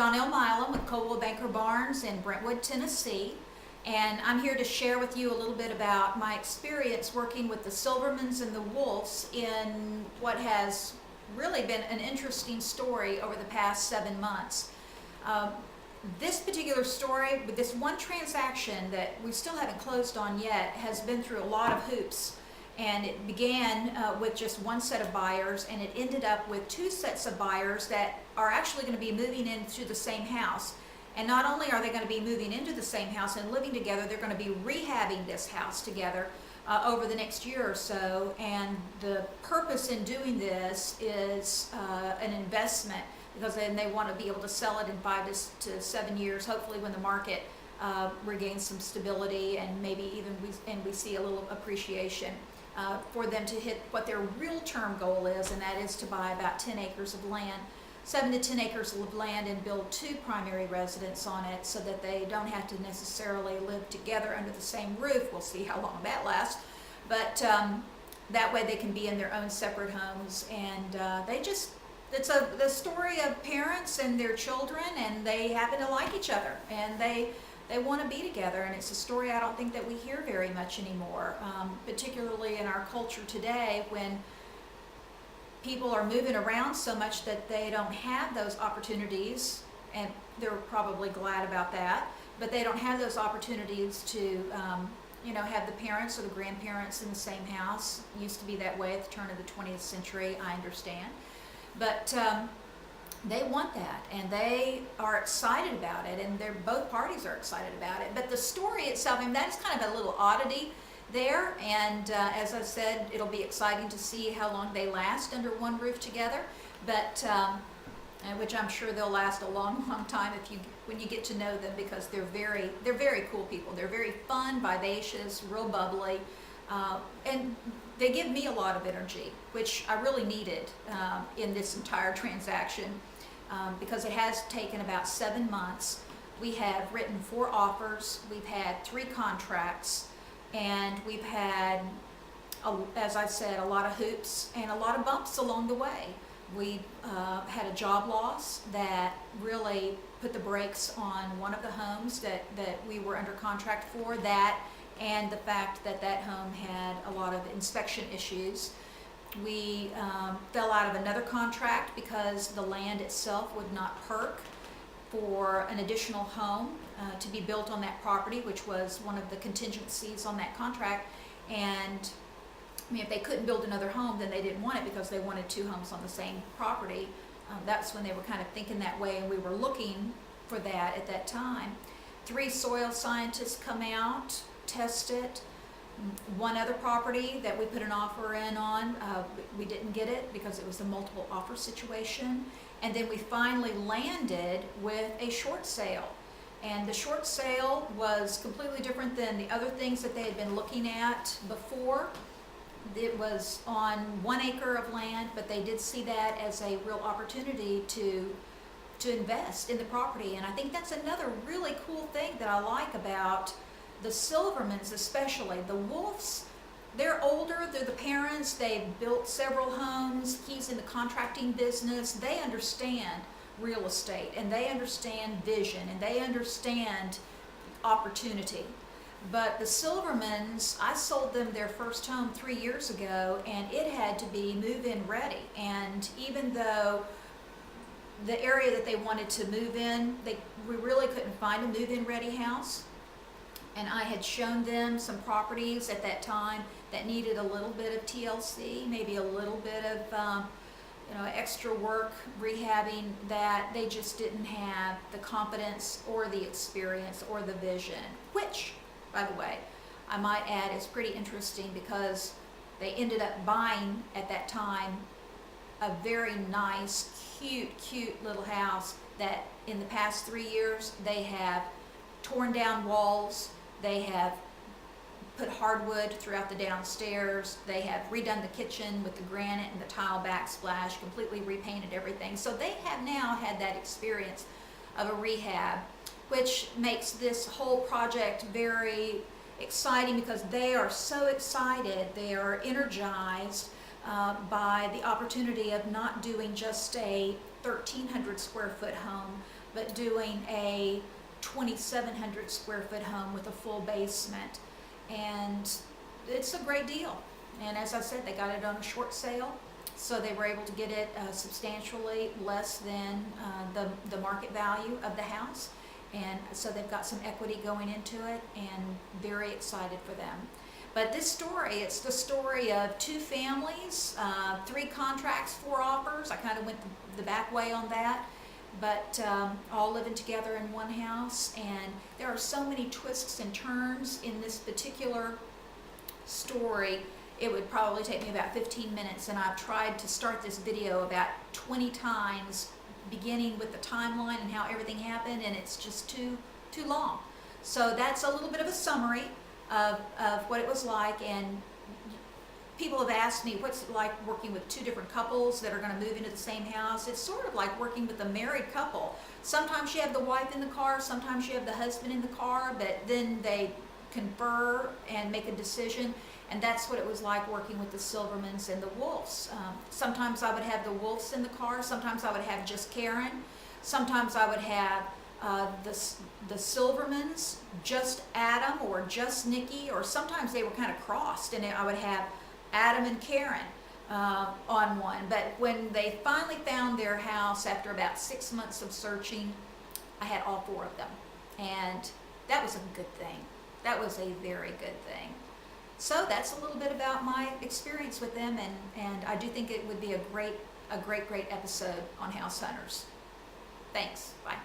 Donnell Milam with Coldwell Banker Barnes in Brentwood, Tennessee, and I'm here to share with you a little bit about my experience working with the Silvermans and the Wolves in what has really been an interesting story over the past 7 months. This particular story, with this one transaction that we still haven't closed on yet, has been through a lot of hoops. And it began with just one set of buyers, and it ended up with 2 sets of buyers that are actually going to be moving into the same house. And not only are they going to be moving into the same house and living together, they're going to be rehabbing this house together over the next year or so. And the purpose in doing this is an investment, because then they want to be able to sell it in 5 to 7 years, hopefully when the market regains some stability, and maybe even we see a little appreciation. For them to hit what their real term goal is, and that is to buy about 10 acres of land, 7 to 10 acres of land, and build 2 primary residences on it, so that they don't have to necessarily live together under the same roof. We'll see how long that lasts, but that way they can be in their own separate homes. And it's the story of parents and their children, and they happen to like each other, and they want to be together. And it's a story I don't think that we hear very much anymore, particularly in our culture today, when people are moving around so much that they don't have those opportunities, and they're probably glad about that, but they don't have those opportunities to have the parents or the grandparents in the same house. It used to be that way at the turn of the 20th century, I understand, but they want that, and they are excited about it, and both parties are excited about it. But the story itself, that is kind of a little oddity there, and as I said, it'll be exciting to see how long they last under one roof together, but which I'm sure they'll last a long, long time when you get to know them, because they're very cool people. They're very fun, vivacious, real bubbly, and they give me a lot of energy, which I really needed in this entire transaction, because it has taken about 7 months. We have written 4 offers, we've had 3 contracts, and we've had, as I said, a lot of hoops and a lot of bumps along the way. We had a job loss that really put the brakes on one of the homes that we were under contract for, that and the fact that home had a lot of inspection issues. We fell out of another contract because the land itself would not perk for an additional home to be built on that property, which was one of the contingencies on that contract. And if they couldn't build another home, then they didn't want it, because they wanted 2 homes on the same property. That's when they were kind of thinking that way, and we were looking for that at that time. 3 soil scientists come out, test it. One other property that we put an offer in on, we didn't get it because it was a multiple offer situation. And then we finally landed with a short sale. And the short sale was completely different than the other things that they had been looking at before. It was on 1 acre of land, but they did see that as a real opportunity to invest in the property. And I think that's another really cool thing that I like about the Silvermans, especially. The Wolves, they're older, they're the parents, they've built several homes. He's in the contracting business. They understand real estate, and they understand vision, and they understand opportunity. But the Silvermans, I sold them their first home 3 years ago, and it had to be move-in ready. And even though the area that they wanted to move in, we really couldn't find a move-in ready house. And I had shown them some properties at that time that needed a little bit of TLC, maybe a little bit of extra work, rehabbing, that they just didn't have the confidence or the experience or the vision, which, by the way, I might add is pretty interesting, because they ended up buying at that time a very nice, cute little house that in the past 3 years they have torn down walls, they have put hardwood throughout the downstairs, they have redone the kitchen with the granite and the tile backsplash, completely repainted everything. So they have now had that experience of a rehab, which makes this whole project very exciting, because they are so excited, they are energized by the opportunity of not doing just a 1,300 square foot home, but doing a 2,700 square foot home with a full basement. And it's a great deal. And as I said, they got it on a short sale, so they were able to get it substantially less than the market value of the house. And so they've got some equity going into it, and very excited for them. But this story, it's the story of two families, 3 contracts, 4 offers. I kind of went the back way on that, but all living together in one house. And there are so many twists and turns in this particular story. It would probably take me about 15 minutes, and I've tried to start this video about 20 times, beginning with the timeline and how everything happened, and it's just too long. So that's a little bit of a summary of what it was like. And people have asked me, what's it like working with 2 different couples that are going to move into the same house? It's sort of like working with a married couple. Sometimes you have the wife in the car, sometimes you have the husband in the car, but then they confer and make a decision. And that's what it was like working with the Silvermans and the Wolves. Sometimes I would have the Wolves in the car, sometimes I would have just Karen, sometimes I would have the Silvermans, just Adam or just Nikki, or sometimes they were kind of crossed, and I would have Adam and Karen on one. But when they finally found their house after about 6 months of searching, I had all 4 of them. And that was a good thing. That was a very good thing. So that's a little bit about my experience with them, and I do think it would be a great episode on House Hunters. Thanks. Bye.